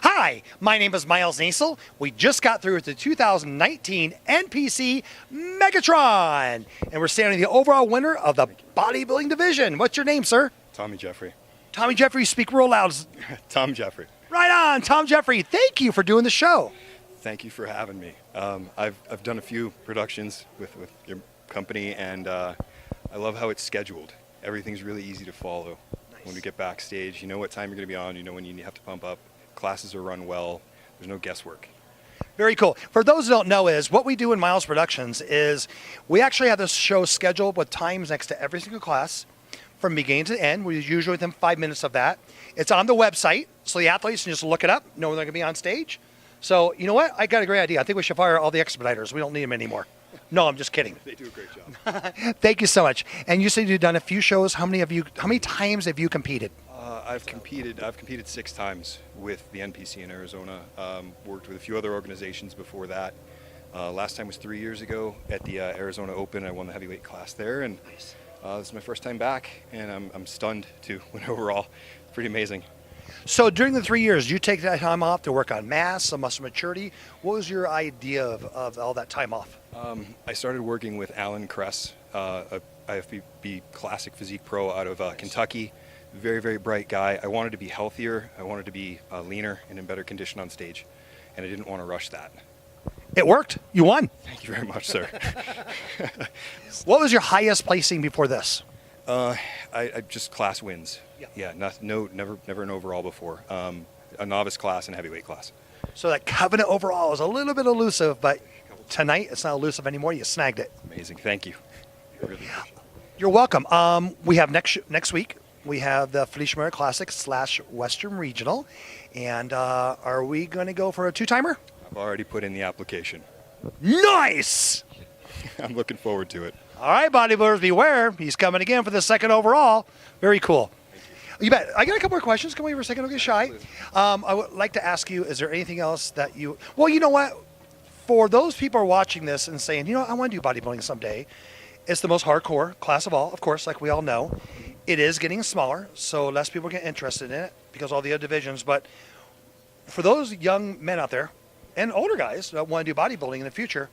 Hi, my name is Miles Nasel. We just got through with the 2019 NPC Megatron, and we're standing the overall winner of the bodybuilding division. What's your name, sir? Tommy Jeffrey. Tommy Jeffrey, speak real loud. Tom Jeffrey. Right on, Tom Jeffrey. Thank you for doing the show. Thank you for having me. I've done a few productions with your company, and I love how it's scheduled. Everything's really easy to follow. When we get backstage, you know what time you're going to be on, you know when you have to pump up. Classes are run well. There's no guesswork. Very cool. For those who don't know, is what we do in Miles Productions is we actually have this show scheduled with times next to every single class from beginning to end. We're usually within 5 minutes of that. It's on the website, so the athletes can just look it up, know when they're going to be on stage. So, you know what? I got a great idea. I think we should fire all the expediters. We don't need them anymore. No, I'm just kidding. They do a great job. Thank you so much. And you said you've done a few shows. How many times have you competed? I've competed 6 times with the NPC in Arizona. Worked with a few other organizations before that. Last time was 3 years ago at the Arizona Open. I won the heavyweight class there, and this is my first time back, and I'm stunned to win overall. Pretty amazing. So during the 3 years, did you take that time off to work on mass, some muscle maturity? What was your idea of all that time off? I started working with Alan Kress, a IFBB Classic Physique Pro out of Kentucky. Very, very bright guy. I wanted to be healthier. I wanted to be leaner and in better condition on stage, and I didn't want to rush that. It worked. You won. Thank you very much, sir. What was your highest placing before this? I just class wins. Yeah, never an overall before. A novice class and a heavyweight class. So that covenant overall is a little bit elusive, but tonight it's not elusive anymore. You snagged it. Amazing. Thank you. I really appreciate it. You're welcome. We have next week. We have the Felicia Murray Classic / Western Regional. And are we going to go for a 2-timer? I've already put in the application. Nice! I'm looking forward to it. All right, bodybuilders, beware. He's coming again for the 2nd overall. Very cool. You bet. I got a couple more questions. Come over a second. Don't get shy. I would like to ask you, is there anything else that you... Well, you know what? For those people who are watching this and saying, you know, I want to do bodybuilding someday, it's the most hardcore class of all, of course, like we all know. It is getting smaller, so less people get interested in it because of all the other divisions. But for those young men out there and older guys that want to do bodybuilding in the future,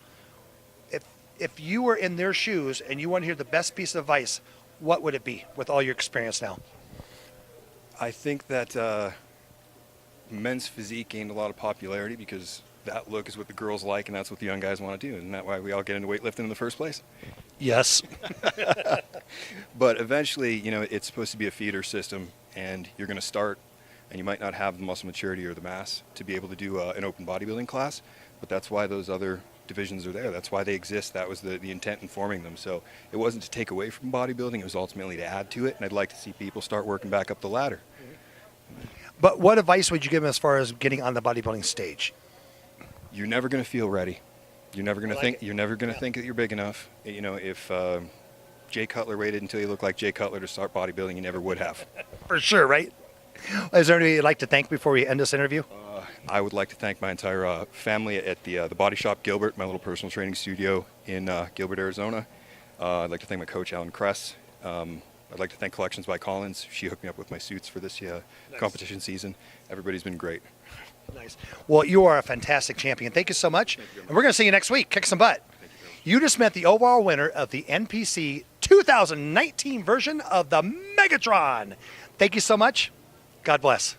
if you were in their shoes and you want to hear the best piece of advice, what would it be with all your experience now? I think that men's physique gained a lot of popularity because that look is what the girls like, and that's what the young guys want to do. Isn't that why we all get into weightlifting in the first place? Yes. But eventually, you know, it's supposed to be a feeder system, and you're going to start, and you might not have the muscle maturity or the mass to be able to do an open bodybuilding class, but that's why those other divisions are there. That's why they exist. That was the intent in forming them. So it wasn't to take away from bodybuilding. It was ultimately to add to it, and I'd like to see people start working back up the ladder. But what advice would you give them as far as getting on the bodybuilding stage? You're never going to feel ready. You're never going to think. You're never going to think that you're big enough. You know, if Jay Cutler waited until you looked like Jay Cutler to start bodybuilding, you never would have. For sure, right? Is there anybody you'd like to thank before we end this interview? I would like to thank my entire family at the Body Shop Gilbert, my little personal training studio in Gilbert, Arizona. I'd like to thank my coach, Alan Kress. I'd like to thank Collections by Collins. She hooked me up with my suits for this competition season. Everybody's been great. Nice. Well, you are a fantastic champion. Thank you so much. And we're going to see you next week. Kick some butt. You just met the overall winner of the NPC 2019 version of the Megatron. Thank you so much. God bless.